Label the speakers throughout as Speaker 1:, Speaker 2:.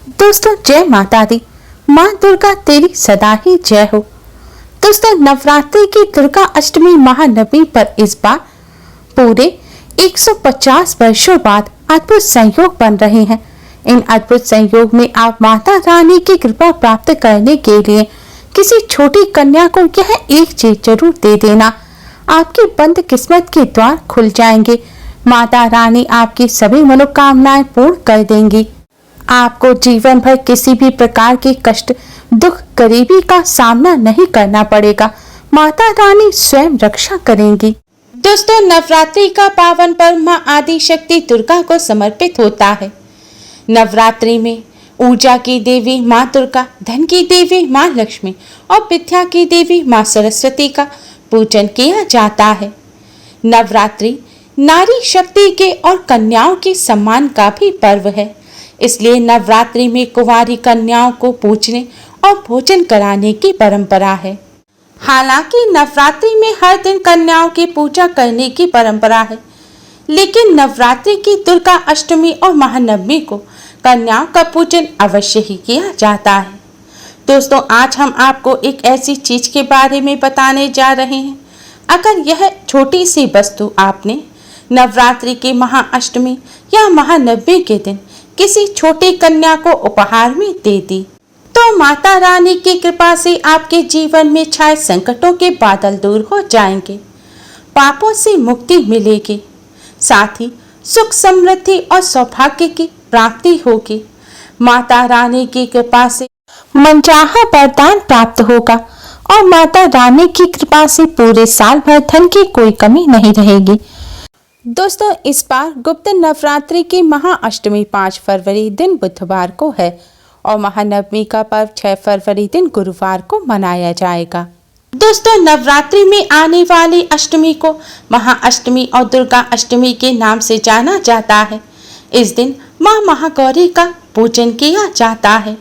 Speaker 1: दोस्तों जय माता दी। माँ दुर्गा तेरी सदा ही जय हो। दोस्तों नवरात्रि की दुर्गा अष्टमी महानवमी पर इस बार पूरे 150 वर्षों बाद अद्भुत संयोग बन रहे हैं। इन अद्भुत संयोग में आप माता रानी की कृपा प्राप्त करने के लिए किसी छोटी कन्या को यह एक चीज जरूर दे देना। आपकी बंद किस्मत के द्वार खुल जाएंगे। माता रानी आपकी सभी मनोकामनाएं पूर्ण कर देंगी। आपको जीवन भर किसी भी प्रकार के कष्ट, दुख, गरीबी का सामना नहीं करना पड़ेगा। माता रानी स्वयं रक्षा करेंगी। दोस्तों नवरात्रि का पावन पर्व माँ आदि शक्ति दुर्गा को समर्पित होता है। नवरात्रि में ऊर्जा की देवी माँ दुर्गा, धन की देवी माँ लक्ष्मी और विद्या की देवी माँ सरस्वती का पूजन किया जाता है। नवरात्रि नारी शक्ति के और कन्याओं के सम्मान का भी पर्व है। इसलिए नवरात्रि में कुंवारी कन्याओं को पूजने और भोजन कराने की परंपरा है। हालांकि नवरात्रि में हर दिन कन्याओं की पूजा करने की परंपरा है, लेकिन नवरात्रि की दुर्गा अष्टमी और महानवमी को कन्याओं का पूजन अवश्य ही किया जाता है। दोस्तों आज हम आपको एक ऐसी चीज के बारे में बताने जा रहे हैं। अगर यह छोटी सी वस्तु आपने नवरात्रि की महाअष्टमी या महानवमी के दिन किसी छोटी कन्या को उपहार में दे दी तो माता रानी की कृपा से आपके जीवन में छाए संकटों के बादल दूर हो जाएंगे, पापों से मुक्ति मिलेगी, साथ ही सुख, समृद्धि और सौभाग्य की प्राप्ति होगी। माता रानी की कृपा से मनचाहा वरदान प्राप्त होगा और माता रानी की कृपा से पूरे साल भर धन की कोई कमी नहीं रहेगी। दोस्तों इस बार गुप्त नवरात्रि की महाअष्टमी 5 फरवरी दिन बुधवार को है और महानवमी का पर्व 6 फरवरी दिन गुरुवार को मनाया जाएगा। दोस्तों नवरात्रि में आने वाली अष्टमी को महाअष्टमी और दुर्गा अष्टमी के नाम से जाना जाता है। इस दिन माँ महागौरी का पूजन किया जाता है।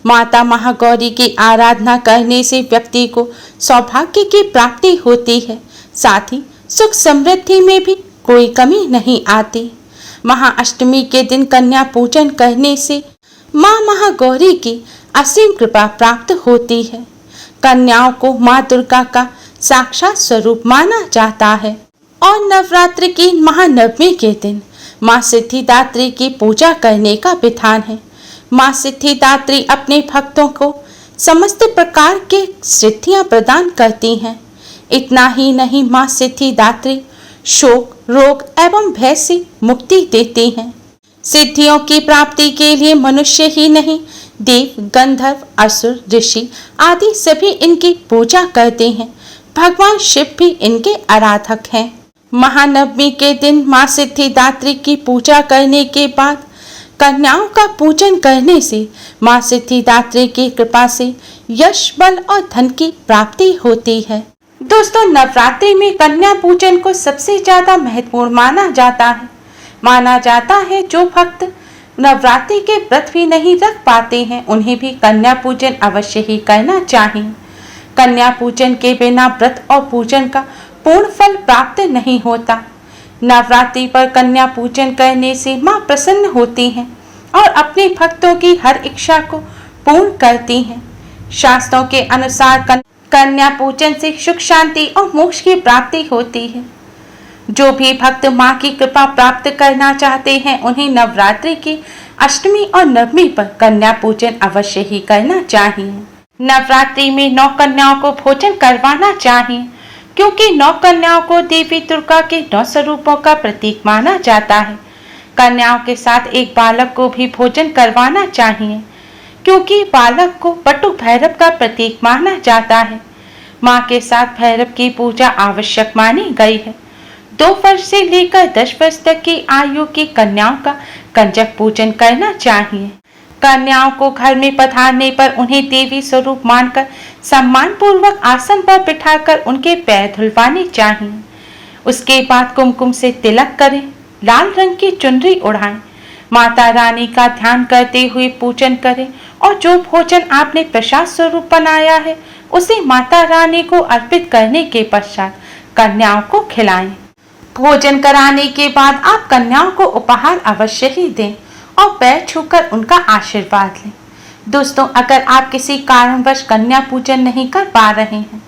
Speaker 1: माता महागौरी की आराधना करने से व्यक्ति को सौभाग्य की प्राप्ति होती है, साथ ही सुख समृद्धि में भी कोई कमी नहीं आती। महाअष्टमी के दिन कन्या पूजन करने से माँ महागौरी की असीम कृपा प्राप्त होती है। कन्याओं को माँ दुर्गा का साक्षात स्वरूप माना जाता है और नवरात्रि की महानवमी के दिन माँ सिद्धिदात्री की पूजा करने का विधान है। माँ सिद्धिदात्री अपने भक्तों को समस्त प्रकार के सिद्धियां प्रदान करती हैं। इतना ही नहीं, माँ सिद्धिदात्री शोक, रोग एवं भय से मुक्ति देती हैं। सिद्धियों की प्राप्ति के लिए मनुष्य ही नहीं, देव, गंधर्व, असुर, ऋषि आदि सभी इनकी पूजा करते हैं। भगवान शिव भी इनके आराधक हैं। महानवमी के दिन माँ सिद्धिदात्री की पूजा करने के बाद कन्याओं का पूजन करने से माँ सिद्धिदात्री की कृपा से यश, बल और धन की प्राप्ति होती है। दोस्तों नवरात्रि में कन्या पूजन को सबसे ज्यादा महत्वपूर्ण माना जाता है। जो भक्त नवरात्रि के व्रत भी नहीं रख पाते हैं उन्हें भी कन्या पूजन अवश्य ही करना चाहिए। कन्या पूजन के बिना व्रत और पूजन का पूर्ण फल प्राप्त नहीं होता। नवरात्रि पर कन्या पूजन करने से माँ प्रसन्न होती हैं और अपने भक्तों की हर इच्छा को पूर्ण करती हैं। शास्त्रों के अनुसार कन्या पूजन से सुख, शांति और मोक्ष की प्राप्ति होती है। जो भी भक्त माँ की कृपा प्राप्त करना चाहते हैं उन्हें नवरात्रि की अष्टमी और नवमी पर कन्या पूजन अवश्य ही करना चाहिए। नवरात्रि में 9 कन्याओं को भोजन करवाना चाहिए, क्योंकि 9 कन्याओं को देवी दुर्गा के 9 स्वरूपों का प्रतीक माना जाता है। कन्याओं के साथ एक बालक को भी भोजन करवाना चाहिए, क्योंकि बालक को बटु भैरव का प्रतीक माना जाता है। माँ के साथ भैरव की पूजा आवश्यक मानी गई है। 2 वर्ष से लेकर 10 वर्ष तक की आयु की कन्याओं का कंजक पूजन करना चाहिए। कन्याओं को घर में पधारने पर उन्हें देवी स्वरूप मानकर सम्मान पूर्वक आसन पर बिठाकर उनके पैर धुलवाने चाहिए। उसके बाद कुमकुम से तिलक करें, लाल रंग की चुनरी उड़ाएं, माता रानी का ध्यान करते हुए पूजन करें और जो भोजन आपने प्रसाद स्वरूप बनाया है उसे माता रानी को अर्पित करने के पश्चात कन्याओं को खिलाएं। भोजन कराने के बाद आप कन्याओं को उपहार अवश्य ही दें और पैर छूकर उनका आशीर्वाद लें। दोस्तों, अगर आप किसी कारणवश कन्या पूजन नहीं कर पा रहे हैं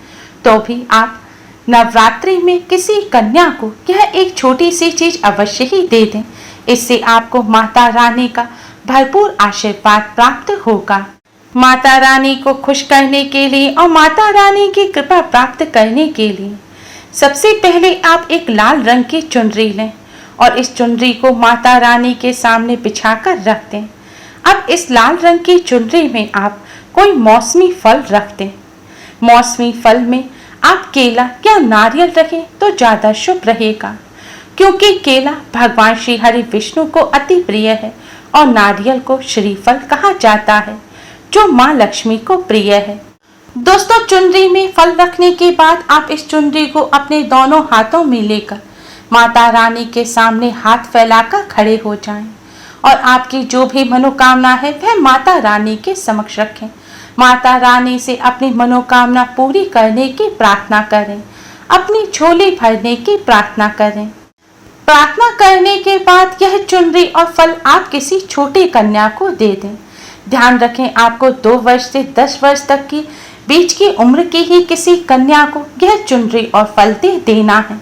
Speaker 1: तो भी आप नवरात्रि में किसी कन्या को यह एक छोटी सी चीज अवश्य ही दे दें। इससे आपको माता रानी का भरपूर आशीर्वाद प्राप्त होगा। माता रानी को खुश करने के लिए और माता रानी की कृपा प्राप्त करने के लिए सबसे पहले आप एक लाल रंग की चुनरी लें और इस चुनरी को माता रानी के सामने बिछाकर रख दें। अब इस लाल रंग की चुनरी में आप कोई मौसमी फल रख दें। मौसमी फल में आप केला या नारियल रखें तो ज्यादा शुभ रहेगा, क्योंकि केला भगवान श्री हरि विष्णु को अति प्रिय है और नारियल को श्रीफल कहा जाता है जो माँ लक्ष्मी को प्रिय है। दोस्तों, चुनरी में फल रखने के बाद आप इस चुनरी को अपने दोनों हाथों में लेकर माता रानी के सामने हाथ फैलाकर खड़े हो जाएं और आपकी जो भी मनोकामना है वह माता रानी के समक्ष रखें। माता रानी से अपनी मनोकामना पूरी करने की प्रार्थना करें, अपनी झोली भरने की प्रार्थना करें। प्रार्थना करने के बाद यह चुनरी और फल आप किसी छोटी कन्या को दे दें। ध्यान रखें, आपको 2 वर्ष से 10 वर्ष तक की बीच की उम्र की ही किसी कन्या को यह चुनरी और फल दे देना है।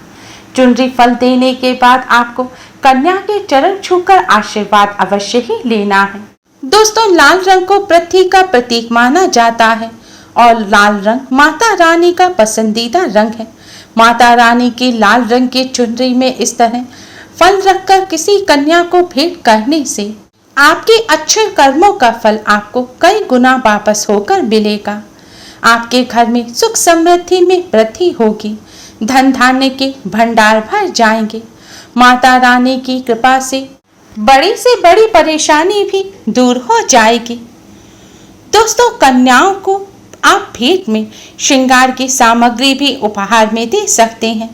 Speaker 1: चुनरी फल देने के बाद आपको कन्या के चरण छूकर आशीर्वाद अवश्य ही लेना है। दोस्तों, लाल रंग को पृथ्वी का प्रतीक माना जाता है और लाल रंग माता रानी का पसंदीदा रंग है। माता रानी की लाल रंग की चुनरी में इस तरह फल रखकर किसी कन्या को भेंट करने से आपके अच्छे कर्मों का फल आपको कई गुना वापस होकर मिलेगा। आपके घर में सुख समृद्धि में वृद्धि होगी, धन धान्य के भंडार भर जाएंगे। माता रानी की कृपा से बड़ी परेशानी भी दूर हो जाएगी। दोस्तों, कन्याओं को आप भेंट में श्रृंगार की सामग्री भी उपहार में दे सकते हैं।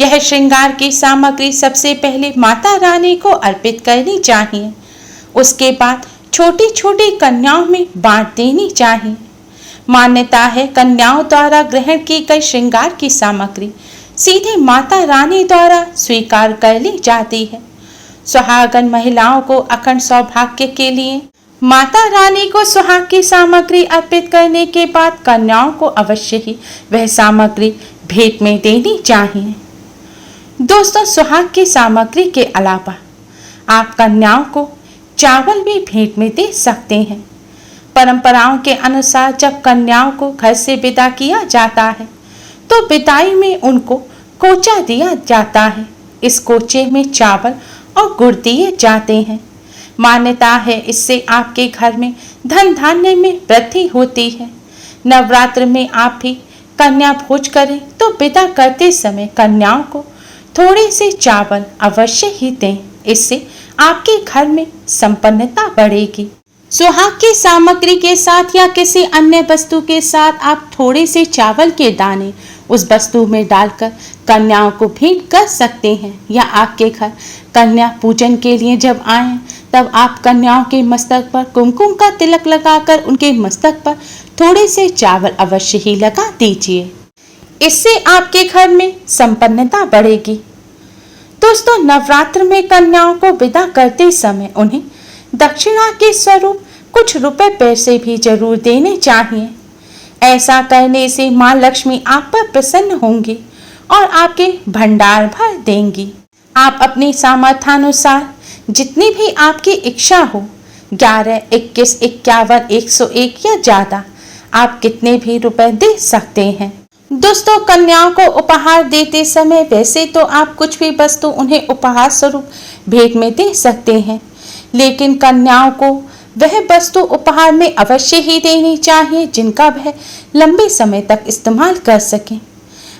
Speaker 1: यह श्रृंगार की सामग्री सबसे पहले माता रानी को अर्पित करनी चाहिए। उसके बाद छोटी छोटी कन्याओं में बांट देनी चाहिए। मान्यता है, कन्याओं द्वारा ग्रहण की गई श्रृंगार की सामग्री सीधे माता रानी द्वारा स्वीकार कर ली जाती है। सुहागन महिलाओं को अखंड सौभाग्य के लिए माता रानी को सुहाग की सामग्री अर्पित करने के बाद कन्याओं को अवश्य ही वह सामग्री भेंट में देनी चाहिए। दोस्तों, सुहाग की सामग्री के अलावा आप कन्याओं को चावल भी भेंट में दे सकते हैं। परंपराओं के अनुसार जब कन्याओं को घर से विदा किया जाता है तो विदाई में उनको कोचा दिया जाता है। इस कोचे में चावल और गुड़ दिए जाते हैं। मान्यता है, इससे आपके घर में धन धान्य में वृद्धि होती है। नवरात्र में आप भी कन्या भोज करें तो विदा करते समय कन्याओं को थोड़े से चावल अवश्य ही दें। इससे आपके घर में संपन्नता बढ़ेगी। सुहाग की सामग्री के साथ या किसी अन्य वस्तु के साथ आप थोड़े से चावल के दाने उस वस्तु में डालकर कन्याओं को भेंट कर सकते हैं। या आपके घर कन्या पूजन के लिए जब आए तब आप कन्याओं के मस्तक पर कुमकुम का तिलक लगाकर उनके मस्तक पर थोड़े से चावल अवश्य ही लगा दीजिए। इससे आपके घर में संपन्नता बढ़ेगी। दोस्तों, नवरात्र में कन्याओं को विदा करते समय उन्हें दक्षिणा के स्वरूप कुछ रुपए पैसे भी जरूर देने चाहिए। ऐसा करने से माँ लक्ष्मी आप पर प्रसन्न होंगी और आपके भंडार भर देंगी। आप अपनी सामर्थ्यानुसार जितनी भी आपकी इच्छा हो 11, 21, 51, 101 या ज्यादा आप कितने भी रुपए दे सकते हैं। दोस्तों, कन्याओं को उपहार देते समय वैसे तो आप कुछ भी वस्तु उन्हें उपहार स्वरूप भेंट में दे सकते हैं, लेकिन कन्याओं को वह वस्तु उपहार में अवश्य ही देनी चाहिए जिनका वह लंबे समय तक इस्तेमाल कर सकें।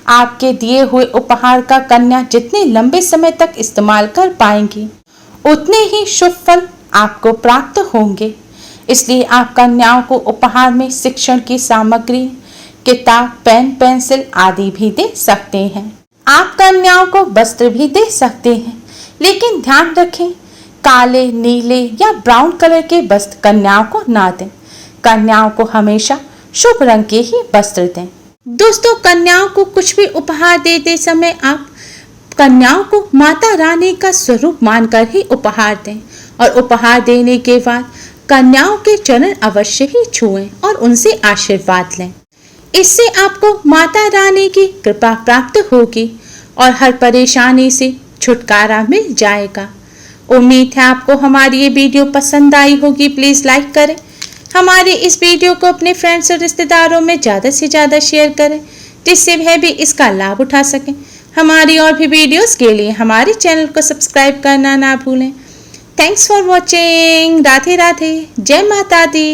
Speaker 1: आपके दिए हुए उपहार का कन्या जितने लंबे समय तक इस्तेमाल कर पाएंगी उतने ही शुभ फल आपको प्राप्त होंगे। इसलिए आप कन्याओं को उपहार में शिक्षण की सामग्री, किताब, पेन, पेंसिल आदि भी दे सकते हैं। आप कन्याओं को वस्त्र भी दे सकते हैं, लेकिन ध्यान रखें काले, नीले या ब्राउन कलर के वस्त्र कन्याओं को ना दें। कन्याओं को हमेशा शुभ रंग के ही वस्त्र दें। दोस्तों, कन्याओं को कुछ भी उपहार देते समय आप कन्याओं को माता रानी का स्वरूप मानकर ही उपहार दें और उपहार देने के बाद कन्याओं के चरण अवश्य ही छुएं और उनसे आशीर्वाद लें। इससे आपको माता रानी की कृपा प्राप्त होगी और हर परेशानी से छुटकारा मिल जाएगा। उम्मीद है आपको हमारी ये वीडियो पसंद आई होगी। प्लीज़ लाइक करें, हमारे इस वीडियो को अपने फ्रेंड्स और रिश्तेदारों में ज़्यादा से ज़्यादा शेयर करें जिससे वह भी इसका लाभ उठा सकें। हमारी और भी वीडियोस के लिए हमारे चैनल को सब्सक्राइब करना ना भूलें। Thanks for watching. Radhe Radhe. जय माता दी।